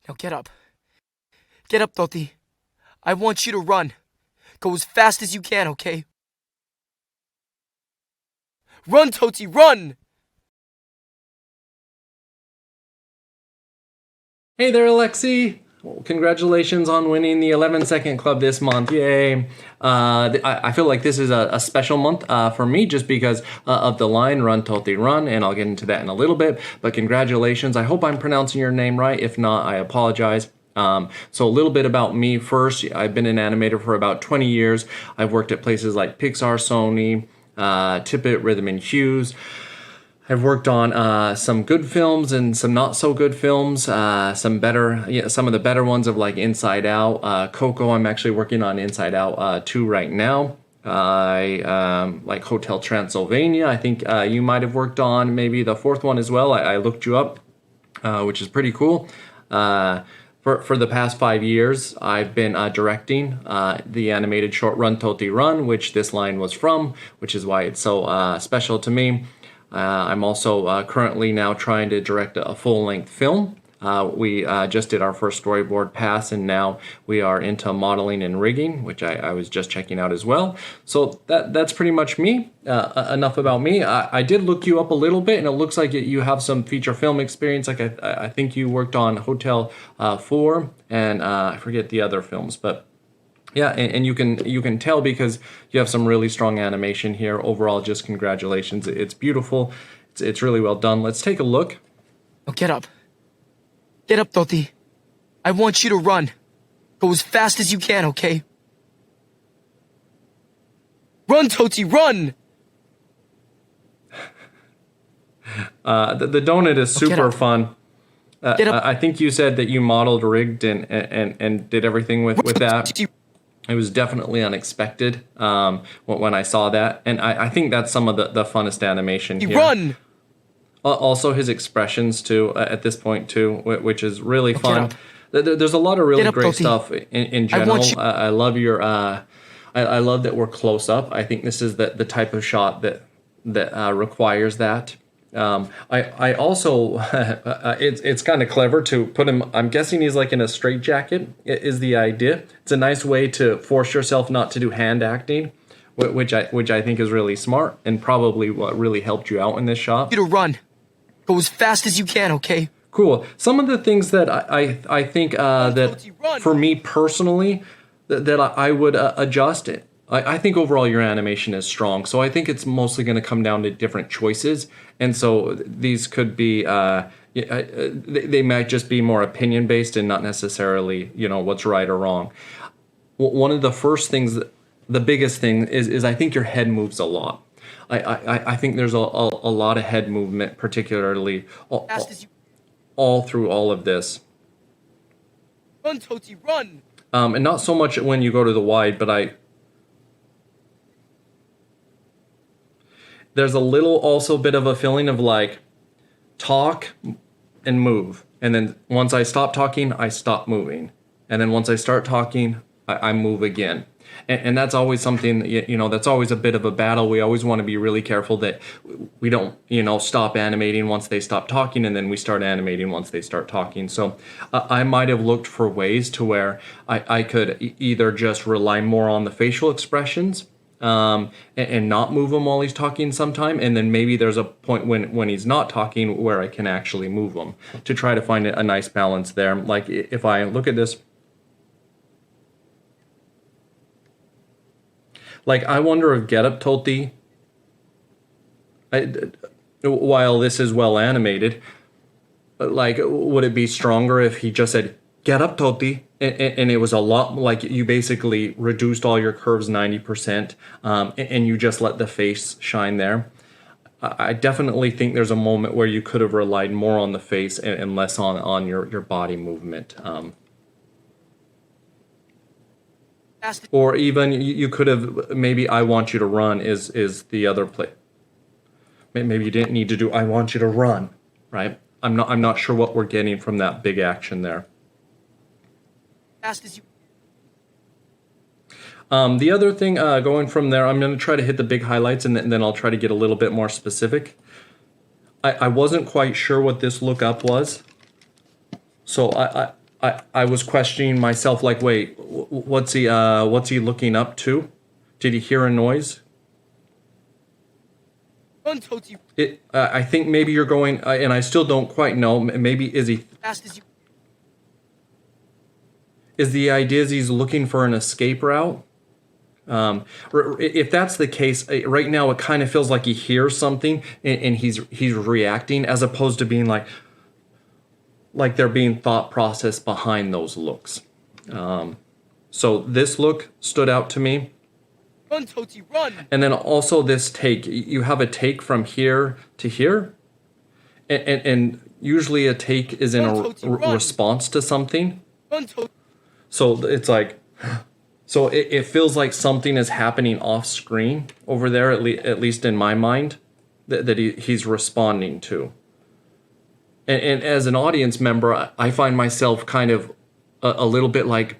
Now get up. Get up, Totti. I want you to run. Go as fast as you can, okay? Run, Totti, run! Hey there, Alexey! Well, congratulations on winning the 11-second club this month. Yay! I feel like this is a special month for me just because of the line Run, Totti, Run, and I'll get into that in a little bit. But congratulations. I hope I'm pronouncing your name right. If not, I apologize. So a little bit about me first. I've been an animator for about 20 years. I've worked at places like Pixar, Sony, Tippett, Rhythm and Hues. I've worked on some good films and some not so good films. Some of the better ones of like Inside Out, Coco. I'm actually working on Inside Out 2 right now. I like Hotel Transylvania. I think you might have worked on maybe the 4th one as well. I looked you up, which is pretty cool. For the past 5 years, I've been directing the animated short Run, Totti, Run, which this line was from, which is why it's so special to me. I'm also currently now trying to direct a full-length film. We just did our first storyboard pass, and now we are into modeling and rigging, which I was just checking out as well. So that's pretty much me. Enough about me. I did look you up a little bit, and it looks like you have some feature film experience. Like I think you worked on Hotel 4, and I forget the other films, but yeah, and you can tell because you have some really strong animation here. Overall, just congratulations. It's beautiful. It's really well done. Let's take a look. Now get up. Get up, Totti. I want you to run. Go as fast as you can, okay? Run, Totti, run! The donut is super fun. I think you said that you modeled, rigged, and did everything with that. It was definitely unexpected when I saw that, and I think that's some of the funnest animation here. Run! Also his expressions too at this point too, which is really fun. There's a lot of really great stuff in general. I love your I love that we're close up. I think this is the type of shot that requires that. I also it's kind of clever to put him. I'm guessing he's like in a straitjacket is the idea. It's a nice way to force yourself not to do hand acting, which I think is really smart and probably what really helped you out in this shot. You to run, go as fast as you can, okay? Cool. Some of the things that I think that for me personally that I would adjust it. I think overall your animation is strong, so I think it's mostly going to come down to different choices, and so these could be they might just be more opinion based and not necessarily what's right or wrong. One of the first things, the biggest thing is I think your head moves a lot. I think there's a lot of head movement, particularly all through all of this. Run, Totti, run! And not so much when you go to the wide, but there's a little also bit of a feeling of like talk and move. And then once I stop talking, I stop moving. And then once I start talking, I move again. And that's always something, that's always a bit of a battle. We always want to be really careful that we don't, stop animating once they stop talking and then we start animating once they start talking. So I might have looked for ways to where I could either just rely more on the facial expressions and not move him while he's talking sometime, and then maybe there's a point when he's not talking where I can actually move him to try to find a nice balance there. Like if I look at this, like I wonder if Get Up Totti, while this is well animated, like would it be stronger if he just said Get Up Totti? And it was a lot like you basically reduced all your curves 90%, and you just let the face shine there. I definitely think there's a moment where you could have relied more on the face and less on your body movement. Or even you could have maybe I Want You to Run is the other play. Maybe you didn't need to do I Want You to Run, right? I'm not sure what we're getting from that big action there. The other thing, going from there, I'm going to try to hit the big highlights, and then I'll try to get a little bit more specific. I wasn't quite sure what this lookup was, so I was questioning myself, like, wait, what's he looking up to? Did he hear a noise? Run, Totti. I think maybe you're going, and I still don't quite know. Maybe Fast as you. is the idea is he's looking for an escape route? If that's the case, right now it kind of feels like he hears something and he's reacting, as opposed to being like there being thought process behind those looks. So this look stood out to me. Run, Totti, run. And then also this take. You have a take from here to here, and usually a take is in a response to something. Run, Totti. So it's like, so it feels like something is happening off screen over there, at least in my mind, that he's responding to. And as an audience member, I find myself kind of a little bit like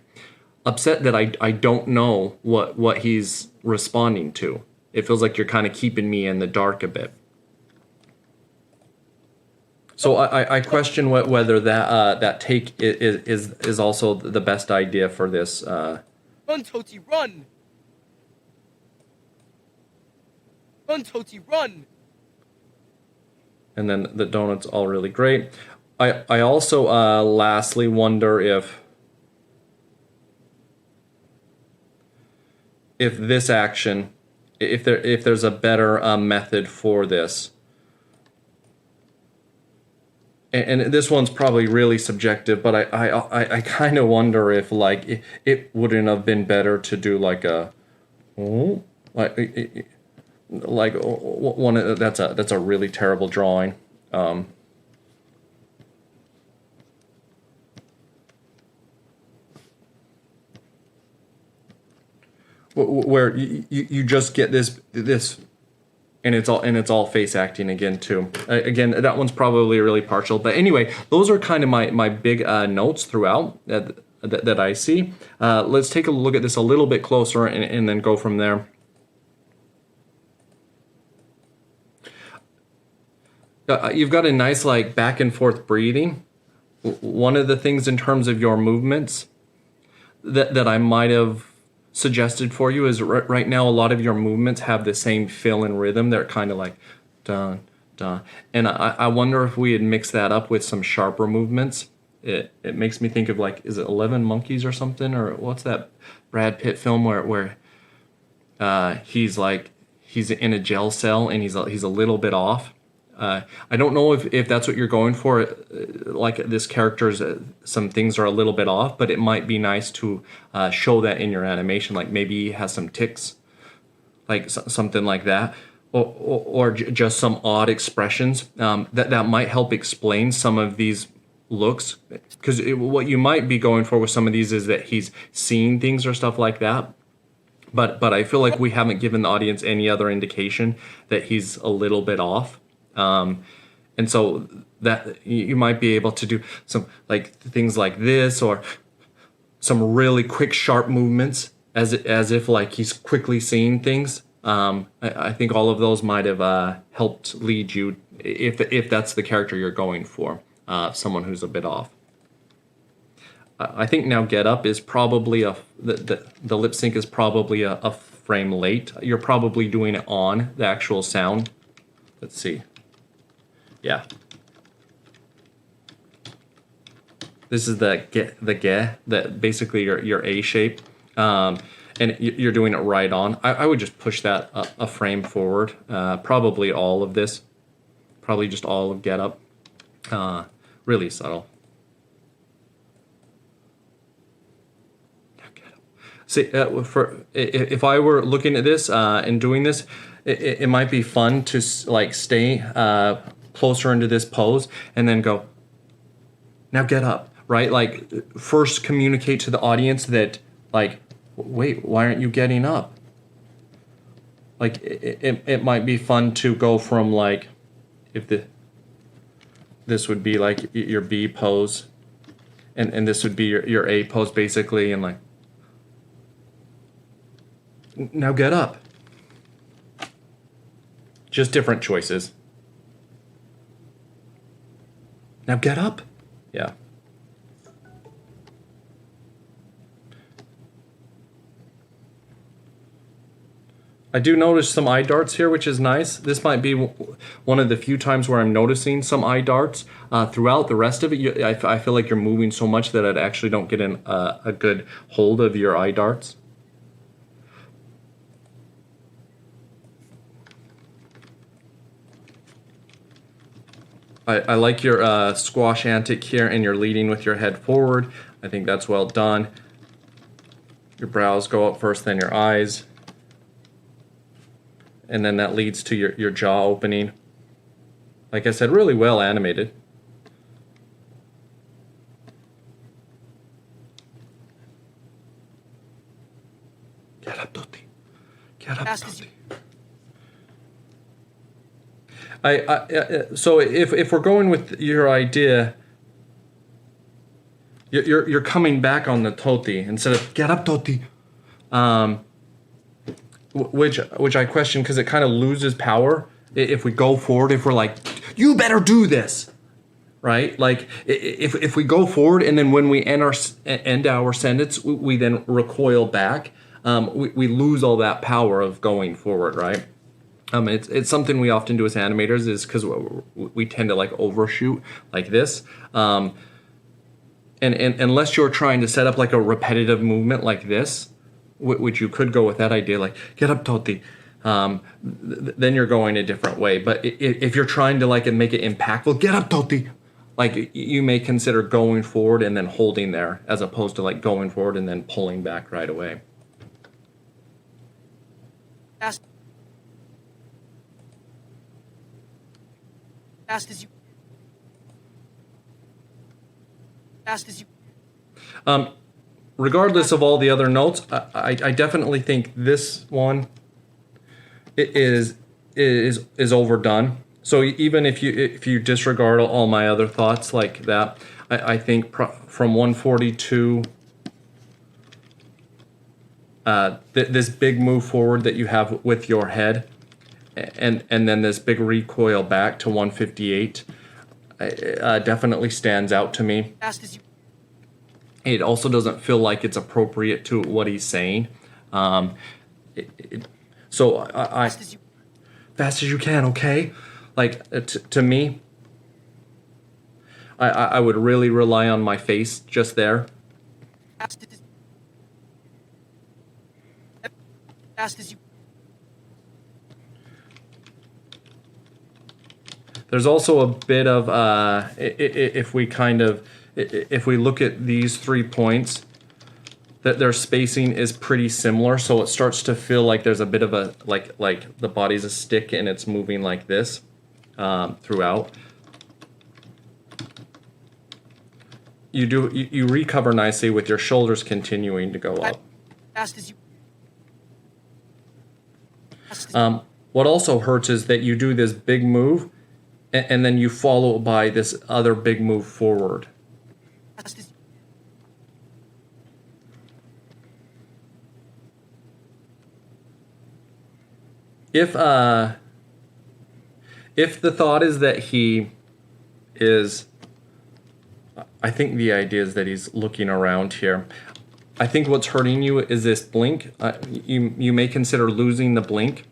upset that I don't know what he's responding to. It feels like you're kind of keeping me in the dark a bit. So I question whether that take is also the best idea for this. Run, Totti, run. Run, Totti, run. And then the donut's all really great. I also lastly wonder if this action, if there's a better method for this. And this one's probably really subjective, but I kind of wonder if like it wouldn't have been better to do like a one that's a really terrible drawing. Where you just get this. And it's all face acting again too. Again, that one's probably really partial. But anyway, those are kind of my big notes throughout that I see. Let's take a look at this a little bit closer and then go from there. You've got a nice like back and forth breathing. One of the things in terms of your movements that I might have suggested for you is right now a lot of your movements have the same feel and rhythm. They're kind of like dun dun, and I wonder if we had mixed that up with some sharper movements. It makes me think of like, is it 11 Monkeys or something, or what's that Brad Pitt film where he's in a jail cell and he's a little bit off. I don't know if that's what you're going for. Like this character's, some things are a little bit off, but it might be nice to show that in your animation. Like maybe he has some tics, like something like that, or just some odd expressions that might help explain some of these looks. Because what you might be going for with some of these is that he's seeing things or stuff like that. But I feel like we haven't given the audience any other indication that he's a little bit off. And so that you might be able to do some like things like this, or some really quick, sharp movements as if like he's quickly seeing things. I think all of those might have helped lead you, if that's the character you're going for, someone who's a bit off. I think now Get Up is probably the lip sync is probably a frame late. You're probably doing it on the actual sound. Let's see. Yeah. This is that basically your A shape, and you're doing it right on. I would just push that a frame forward. Probably all of this, probably just all of Get Up. Really subtle. See, if I were looking at this and doing this, it might be fun to like stay closer into this pose and then go, now get up, right? Like first communicate to the audience that like, wait, why aren't you getting up? Like it might be fun to go from like, if this would be like your B pose, and this would be your A pose basically, and like, now get up. Just different choices. Now get up. Yeah. I do notice some eye darts here, which is nice. This might be one of the few times where I'm noticing some eye darts. Throughout the rest of it, I feel like you're moving so much that I actually don't get a good hold of your eye darts. I like your squash antic here, and you're leading with your head forward. I think that's well done. Your brows go up first, then your eyes. And then that leads to your jaw opening. Like I said, really well animated. Get up, Totti. Get up, Totti. So if we're going with your idea, you're coming back on the Totti instead of get up, Totti. Which I question because it kind of loses power if we go forward. If we're like, you better do this, right? Like if we go forward and then when we end our sentence, we then recoil back. We lose all that power of going forward, right? It's something we often do as animators is because we tend to like overshoot like this. And unless you're trying to set up like a repetitive movement like this, which you could go with that idea, like get up, Totti. Then you're going a different way. But if you're trying to like make it impactful, get up, Totti. Like you may consider going forward and then holding there, as opposed to like going forward and then pulling back right away. Fast as you. Regardless of all the other notes, I definitely think this one is overdone. So even if you disregard all my other thoughts like that, I think from 142, this big move forward that you have with your head, and then this big recoil back to 158, definitely stands out to me. Fast as you. It also doesn't feel like it's appropriate to what he's saying. So fast as you can, okay? Like to me, I would really rely on my face just there. Fast as you. There's also a bit of if we look at these 3 points, that their spacing is pretty similar, so it starts to feel like there's a bit of a like the body's a stick and it's moving like this throughout. You recover nicely with your shoulders continuing to go up. Fast as you. What also hurts is that you do this big move, and then you follow by this other big move forward. If the thought is that he is, I think the idea is that he's looking around here. I think what's hurting you is this blink. You may consider losing the blink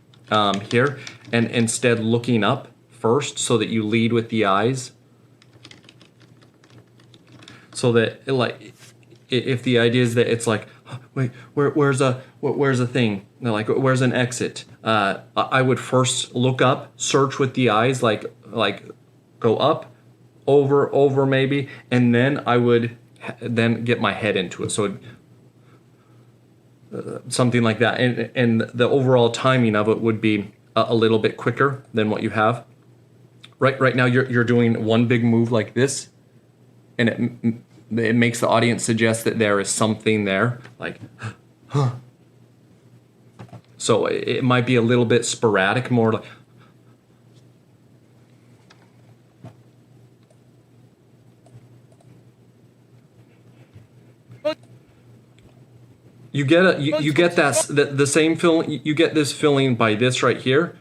here and instead looking up first so that you lead with the eyes. So that if the idea is that it's like, wait, where's a thing? Like, where's an exit? I would first look up, search with the eyes, like go up, over maybe, and then I would then get my head into it. So something like that, and the overall timing of it would be a little bit quicker than what you have. Right now, you're doing one big move like this, and it makes the audience suggest that there is something there, like, huh. So it might be a little bit sporadic, more like. You get the same feeling. You get this feeling by this right here.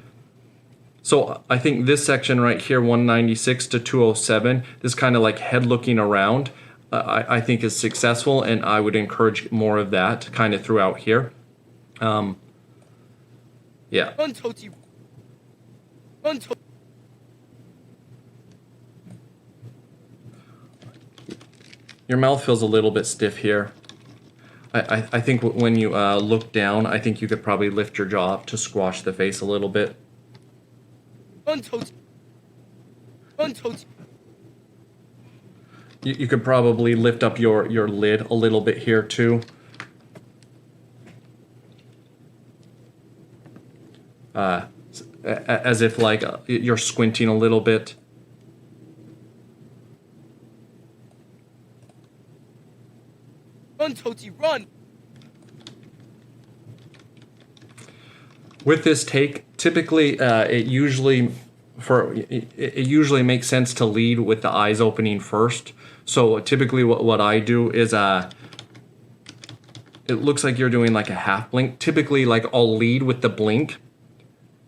So I think this section right here, 196 to 207, this kind of like head looking around, I think is successful, and I would encourage more of that kind of throughout here. Yeah. Run, Totti. Run, Totti. Your mouth feels a little bit stiff here. I think when you look down, I think you could probably lift your jaw up to squash the face a little bit. Run, Totti. Run, Totti. You could probably lift up your lid a little bit here too. As if like you're squinting a little bit. Run, Totti, run. With this take, typically it usually makes sense to lead with the eyes opening first. So typically what I do is it looks like you're doing like a half blink. Typically like I'll lead with the blink,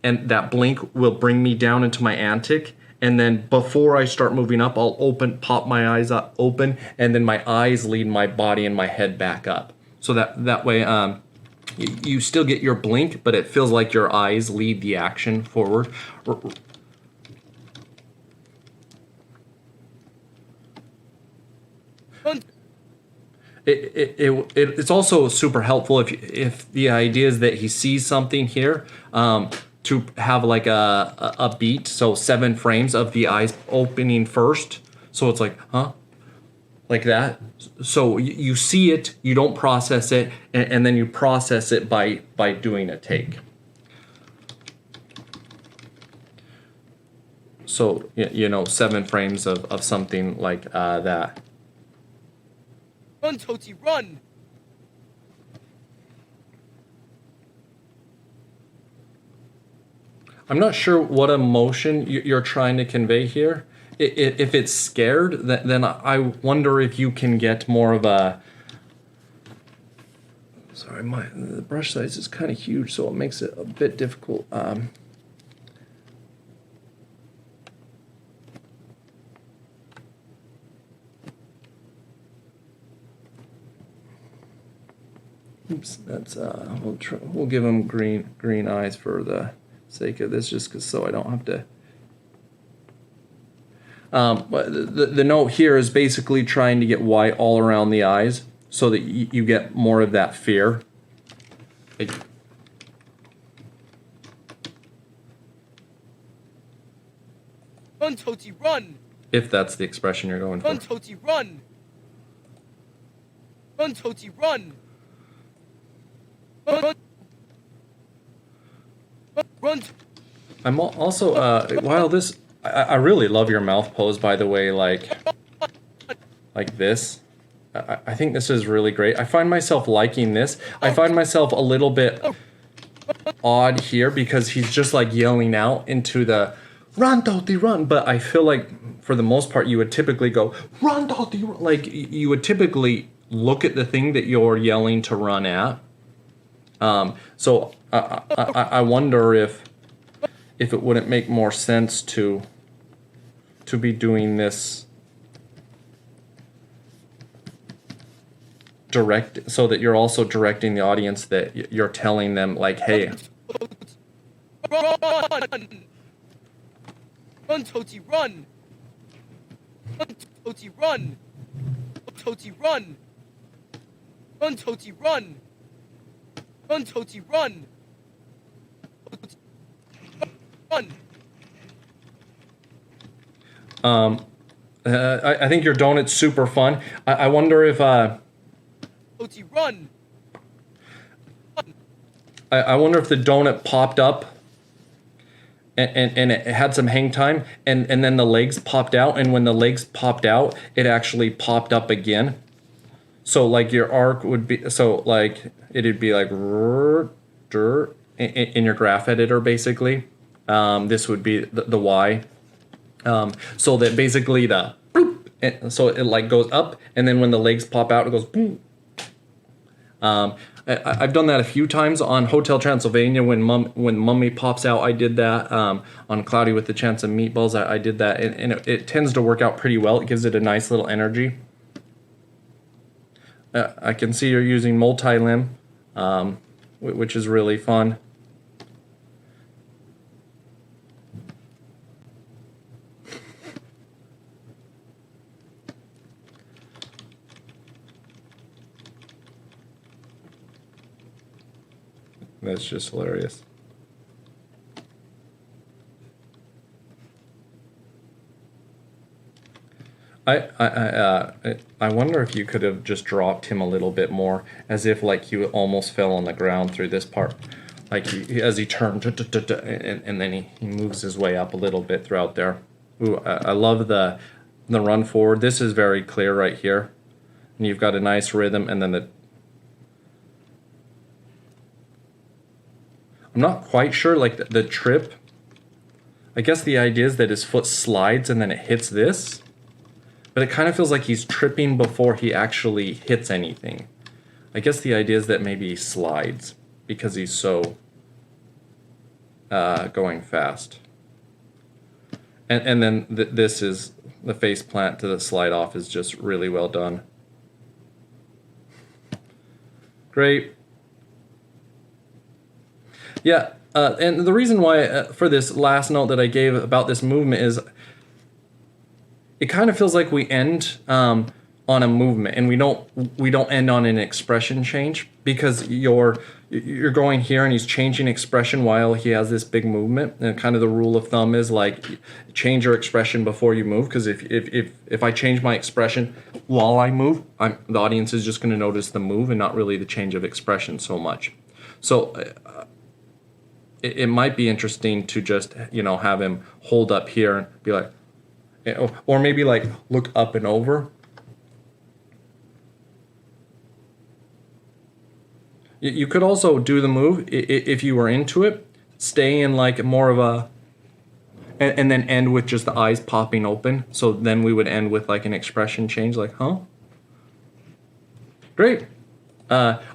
and that blink will bring me down into my antic. And then before I start moving up, I'll pop my eyes up open, and then my eyes lead my body and my head back up. So that way you still get your blink, but it feels like your eyes lead the action forward. It's also super helpful if the idea is that he sees something here, to have like a beat, so 7 frames of the eyes opening first. So it's like, huh? Like that. So you see it, you don't process it, and then you process it by doing a take. So, 7 frames of something like that. Run, Totti, run. I'm not sure what emotion you're trying to convey here. If it's scared, then I wonder if you can get more of a... Sorry, the brush size is kind of huge, so it makes it a bit difficult. Oops, that's we'll give him green eyes for the sake of this, just so I don't have to. But the note here is basically trying to get white all around the eyes so that you get more of that fear. Run, Totti, run. If that's the expression you're going for. Run, Totti, run. Run, Totti, run. Run. Run. I'm also while this I really love your mouth pose, by the way, like this. I think this is really great. I find myself liking this. I find myself a little bit odd here because he's just like yelling out into the run, Totti, run. But I feel like for the most part you would typically go run, Totti, run. Like you would typically look at the thing that you're yelling to run at. So I wonder if it wouldn't make more sense to be doing this direct, so that you're also directing the audience, that you're telling them like, hey, Run. Run, Totti, run. Run, Totti, run. Totti, run. Run, Totti, run. Run, Totti, run. Run. I think your donut's super fun. I wonder if Totti, run. I wonder if the donut popped up and it had some hang time, and then the legs popped out, and when the legs popped out, it actually popped up again. So like your arc would be, so like it'd be like in your graph editor basically. This would be the Y. So that basically so it like goes up, and then when the legs pop out, it goes boom. I've done that a few times on Hotel Transylvania when Mummy pops out. I did that on Cloudy with the Chance of Meatballs. I did that, and it tends to work out pretty well. It gives it a nice little energy. I can see you're using multi-limb, which is really fun. That's just hilarious. I wonder if you could have just dropped him a little bit more, as if like he almost fell on the ground through this part, like as he turned, and then he moves his way up a little bit throughout there. Ooh, I love the run forward. This is very clear right here, and you've got a nice rhythm, and then I'm not quite sure, like the trip. I guess the idea is that his foot slides and then it hits this. But it kind of feels like he's tripping before he actually hits anything. I guess the idea is that maybe he slides because he's so going fast. And then this is the face plant to the slide off is just really well done. Great. Yeah, and the reason why for this last note that I gave about this movement is it kind of feels like we end on a movement, and we don't end on an expression change, because you're going here and he's changing expression while he has this big movement. And kind of the rule of thumb is like change your expression before you move, because if I change my expression while I move, the audience is just going to notice the move and not really the change of expression so much. So it might be interesting to just have him hold up here and be like, or maybe like look up and over. You could also do the move if you were into it, stay in like more of a, and then end with just the eyes popping open. So then we would end with like an expression change, like, huh? Great.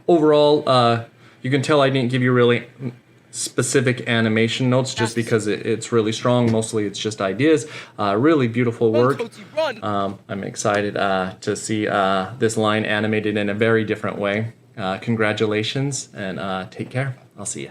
Overall, you can tell I didn't give you really specific animation notes just because it's really strong. Mostly it's just ideas. Really beautiful work. I'm excited to see this line animated in a very different way. Congratulations, and take care. I'll see you.